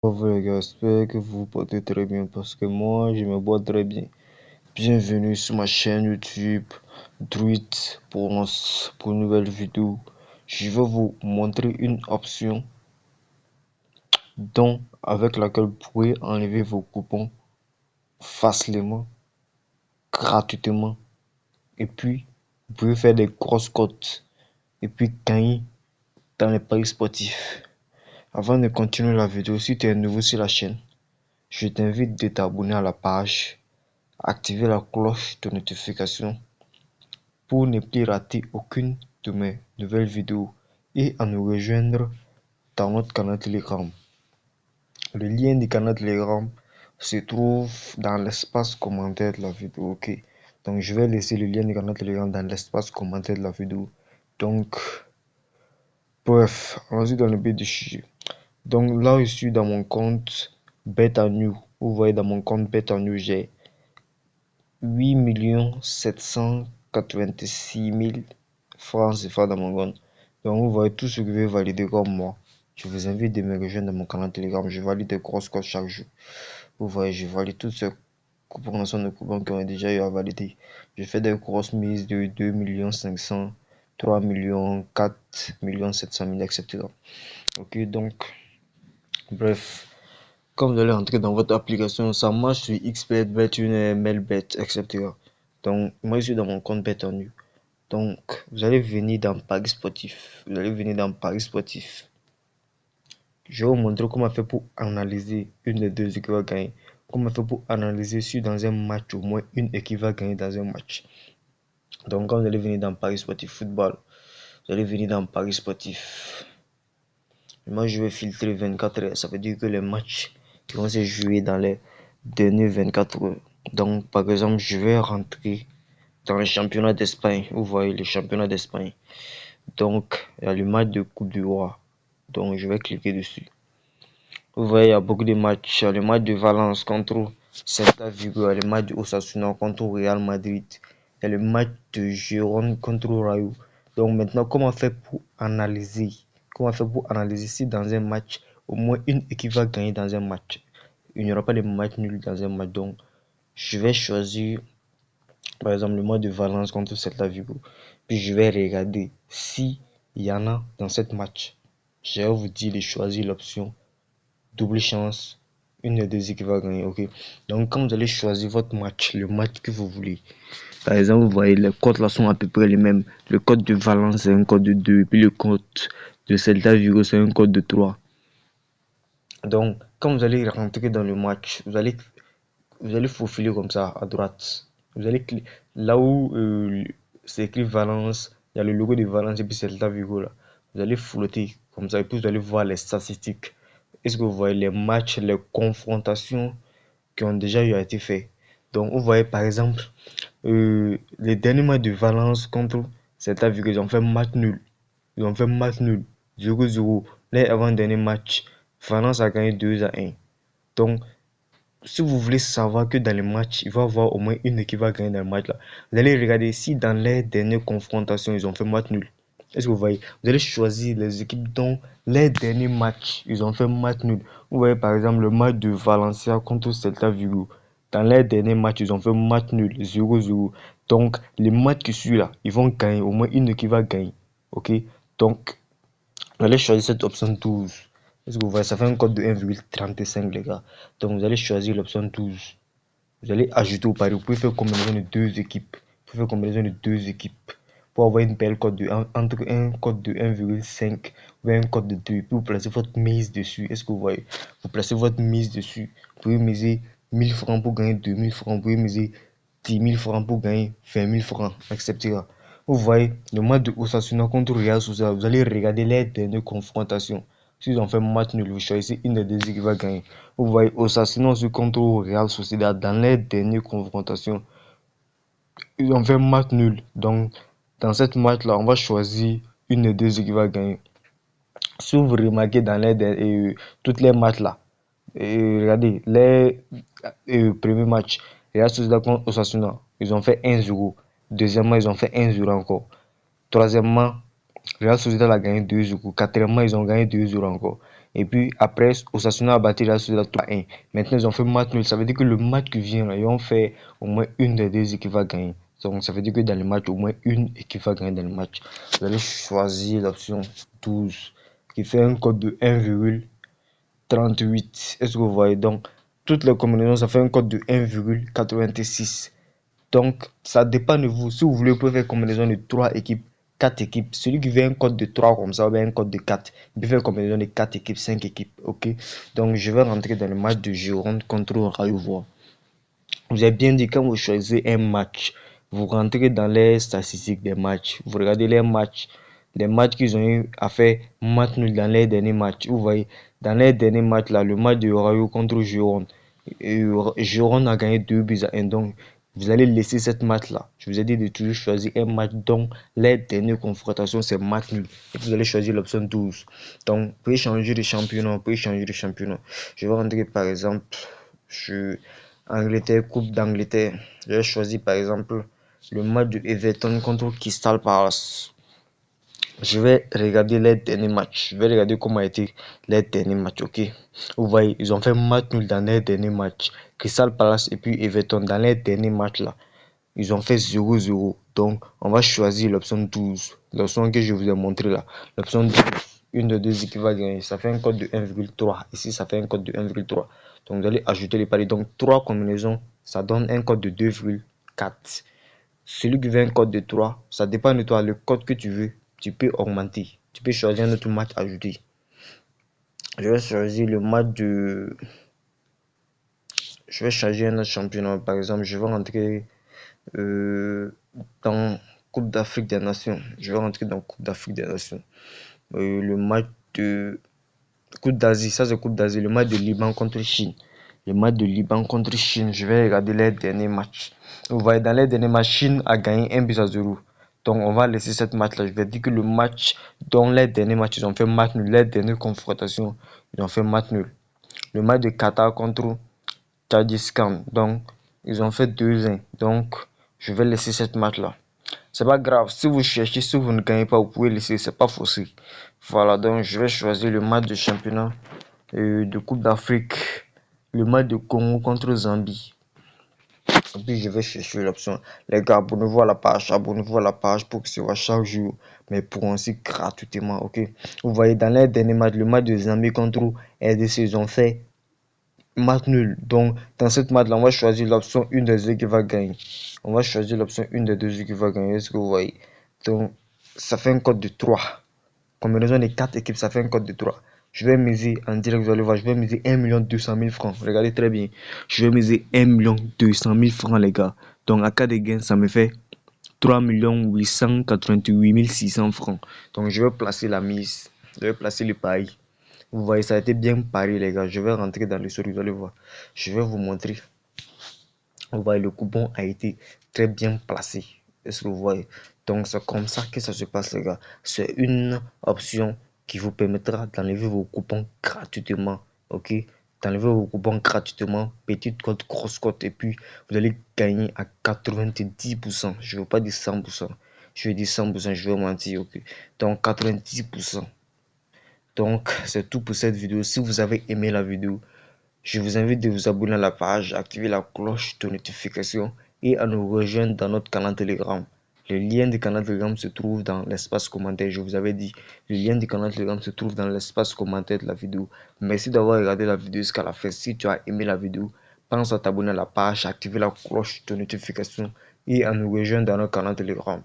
Bonjour les gars, j'espère que vous vous portez très bien parce que moi je me porte très bien. Bienvenue sur ma chaîne YouTube Druid pour une nouvelle vidéo. Je vais vous montrer une option avec laquelle vous pouvez enlever vos coupons facilement, gratuitement. Et puis vous pouvez faire des grosses cotes et puis gagner dans les paris sportifs. Avant de continuer la vidéo, si tu es nouveau sur la chaîne, je t'invite de t'abonner à la page, activer la cloche de notification pour ne plus rater aucune de mes nouvelles vidéos et à nous rejoindre dans notre canal Telegram. Le lien du canal Telegram se trouve dans l'espace commentaire de la vidéo. Ok, donc je vais laisser le lien du canal Telegram dans l'espace commentaire de la vidéo. Donc, bref, allons-y dans le but du sujet. Donc là, je suis dans mon compte BetAnew. Vous voyez, dans mon compte BetAnew, j'ai 8 786 000 francs CFA dans mon compte. Donc vous voyez tout ce que vous pouvez valider comme moi. Je vous invite de me rejoindre dans mon canal Telegram. Je valide des grosses cotes chaque jour. Vous voyez, je valide toutes ces coupons de coupons qui ont déjà eu à valider. Je fais des grosses mises de 2 500 000, 3 millions, 4 700 000, etc. Ok, donc, bref. Quand vous allez entrer dans votre application, ça marche sur XBet, BetUne, MailBet, etc. Donc, moi, je suis dans mon compte BetOnU. Donc, vous allez venir dans Paris Sportif. Vous allez venir dans Paris Sportif. Je vais vous montrer comment faire pour analyser une des deux équipes va gagner. Comment faire pour analyser si dans un match, au moins une équipe va gagner dans un match. Donc, quand vous allez venir dans Paris Sportif Football, vous allez venir dans Paris Sportif. Moi, je vais filtrer 24 heures. Ça veut dire que les matchs qui vont se jouer dans les dernières 24 heures. Donc, par exemple, je vais rentrer dans le championnat d'Espagne. Vous voyez le championnat d'Espagne. Donc, il y a le match de Coupe du Roi. Donc, je vais cliquer dessus. Vous voyez, il y a beaucoup de matchs. Il y a le match de Valence contre Celta Vigo. Il y a le match de Osasuna contre Real Madrid. Il y a le match de Girona contre Rayo. Donc, maintenant, comment faire pour analyser? Comment faire pour analyser si dans un match, au moins une équipe va gagner dans un match? Il n'y aura pas de match nul dans un match. Donc, je vais choisir, par exemple, le match de Valence contre Celta Vigo. Puis, je vais regarder si il y en a dans cette match. Je vais vous dire de choisir l'option double chance, une des deux équipes va gagner. Ok, donc quand vous allez choisir votre match, le match que vous voulez, par exemple, vous voyez les codes là sont à peu près les mêmes. Le code de Valence c'est un code de 2, puis le code de Celta Vigo c'est un code de 3. Donc quand vous allez rentrer dans le match, vous allez faufiler comme ça à droite. Vous allez là où c'est écrit Valence, il y a le logo de Valence et puis Celta Vigo là. Vous allez flotter comme ça et puis vous allez voir les statistiques. Est-ce que vous voyez les matchs, les confrontations qui ont déjà eu à été faits? Donc vous voyez par exemple les derniers matchs de Valence contre Celta Vigo, ils ont fait match nul. Ils ont fait match nul. 0-0. Les avant-derniers matchs, Valence a gagné 2-1. Donc si vous voulez savoir que dans les matchs, il va y avoir au moins une équipe qui va gagner dans le match là, vous allez regarder si dans les dernières confrontations, ils ont fait match nul. Est-ce que vous voyez? Vous allez choisir les équipes dont les derniers matchs, ils ont fait match nul. Vous voyez par exemple le match de Valencia contre Celta Vigo. Dans les derniers matchs, ils ont fait match nul, 0-0. Donc, les matchs qui suivent là, ils vont gagner. Au moins une équipe va gagner. Ok? Donc, vous allez choisir cette option 12. Est-ce que vous voyez, ça fait un code de 1,35 les gars. Donc vous allez choisir l'option 12. Vous allez ajouter au pari. Vous pouvez faire combinaison de deux équipes. Vous pouvez faire combinaison de deux équipes pour avoir une belle cote entre un code de 1,5 ou un code de 2. Puis vous placez votre mise dessus. Est-ce que vous voyez? Vous placez votre mise dessus. Vous pouvez miser 1000 francs pour gagner 2000 francs. Vous pouvez miser 10 000 francs pour gagner 20 000 francs, etc. Vous voyez, le match de Osasuna contre Real Sociedad, vous allez regarder les dernières confrontations. S'ils ont fait match nul, vous choisissez une des deux équipes qui va gagner. Vous voyez, Osasuna contre Real Sociedad, dans les dernières confrontations, ils ont fait match nul. Donc, dans cette match-là, on va choisir une des deux équipes qui va gagner. Si vous remarquez dans toutes les matchs-là, regardez, les premiers matchs, Real Sociedad contre Osasuna, ils ont fait 1-0. Deuxièmement, ils ont fait 1-0 encore. Troisièmement, Real Sociedad a gagné 2-0. Quatrièmement, ils ont gagné 2-0 encore. Et puis après, Osasuna a battu la Sociedad 3-1. Maintenant, ils ont fait match nul. Ça veut dire que le match qui vient, là, ils ont fait au moins une des deux équipes va gagner. Donc ça veut dire que dans le match, au moins une équipe va gagner dans le match. Vous allez choisir l'option 12 qui fait un code de 1,38. Est-ce que vous voyez? Donc toutes les combinaisons, ça fait un code de 1,86. Donc ça dépend de vous. Si vous voulez, vous pouvez faire combinaison de 3 équipes, 4 équipes. Celui qui veut un code de 3 comme ça, ou bien un code de 4, il peut faire combinaison de 4 équipes, 5 équipes. Ok. Donc je vais rentrer dans le match de Gironde contre Rayo Voix. Vous avez bien dit, quand vous choisissez un match, vous rentrez dans les statistiques des matchs. Vous regardez les matchs qu'ils ont eu à faire match nul dans les derniers matchs. Vous voyez, dans les derniers matchs, là, le match de Rayo contre Gironde, Gironde a gagné 2 buts à 1. Donc, vous allez laisser cette match-là. Je vous ai dit de toujours choisir un match dont les dernières confrontations, c'est match nul. Et vous allez choisir l'option 12. Donc, vous pouvez changer de championnat. Vous pouvez changer de championnat. Je vais rentrer par exemple sur Angleterre, Coupe d'Angleterre. J'ai choisi par exemple le match de Everton contre Crystal Palace. Je vais regarder les derniers matchs. Je vais regarder comment a été les derniers matchs. Ok. Vous voyez, ils ont fait match nul dans les derniers matchs. Crystal Palace et puis Everton dans les derniers matchs là. Ils ont fait 0-0. Donc, on va choisir l'option 12. L'option que je vous ai montré là. L'option 12. Une de deux équipes va gagner. Ça fait un code de 1,3. Ici, ça fait un code de 1,3. Donc, vous allez ajouter les paris. Donc, 3 combinaisons, ça donne un code de 2,4. Celui qui veut un code de 3, ça dépend de toi. Le code que tu veux, tu peux augmenter. Tu peux choisir un autre match ajouté. Je vais choisir le match de... Je vais changer un autre championnat. Par exemple, je vais rentrer dans Coupe d'Afrique des Nations. Je vais rentrer dans Coupe d'Afrique des Nations. Le match de Coupe d'Asie, ça c'est Coupe d'Asie. Le match de Liban contre Chine. Le match de Liban contre Chine, je vais regarder les derniers matchs. Vous voyez, dans les derniers matchs, Chine a gagné 1 but à 0. Donc on va laisser cette match-là. Je vais dire que le match, dans les derniers matchs, ils ont fait match nul. Les dernières confrontations, ils ont fait match nul. Le match de Qatar contre Tadjikistan, donc ils ont fait 2-1. Donc je vais laisser cette match-là. C'est pas grave, si vous cherchez, si vous ne gagnez pas, vous pouvez laisser, c'est pas forcé. Voilà, donc je vais choisir le match de championnat de Coupe d'Afrique, le match de Congo contre Zambie. Et puis je vais chercher l'option. Les gars, abonnez-vous à la page pour que ce soit chaque jour, mais pour ainsi gratuitement, ok. Vous voyez, dans les derniers matchs, le match de Zambie contre RDC, ils ont fait match nul. Donc, dans cette match-là, on va choisir l'option 1 des deux qui va gagner. On va choisir l'option 1 des deux qui va gagner. Est-ce que vous voyez? Donc, ça fait un code de 3. Combinaison des 4 équipes, ça fait un code de 3. Je vais miser en direct, vous allez voir, je vais miser 1 200 000 francs. Regardez très bien. Je vais miser 1 200 000 francs, les gars. Donc, à cas de gain, ça me fait 3 888 600 francs. Donc, je vais placer la mise. Je vais placer le pari. Vous voyez, ça a été bien pari, les gars. Je vais rentrer dans le story, vous allez voir. Je vais vous montrer. Vous voyez, le coupon a été très bien placé. Est-ce que vous voyez? Donc, c'est comme ça que ça se passe, les gars. C'est une option qui vous permettra d'enlever vos coupons gratuitement. Ok? D'enlever vos coupons gratuitement. Petite cote, grosse cote. Et puis, vous allez gagner à 90%. Je ne veux pas dire 100%. Je vais dire 100%. Je vais mentir. Ok? Donc, 90%. Donc, c'est tout pour cette vidéo. Si vous avez aimé la vidéo, je vous invite de vous abonner à la page, activer la cloche de notification et à nous rejoindre dans notre canal Telegram. Le lien du canal Telegram se trouve dans l'espace commentaire. Je vous avais dit, le lien du canal Telegram se trouve dans l'espace commentaire de la vidéo. Merci d'avoir regardé la vidéo jusqu'à la fin. Si tu as aimé la vidéo, pense à t'abonner à la page, activer la cloche de notification et à nous rejoindre dans notre canal Telegram.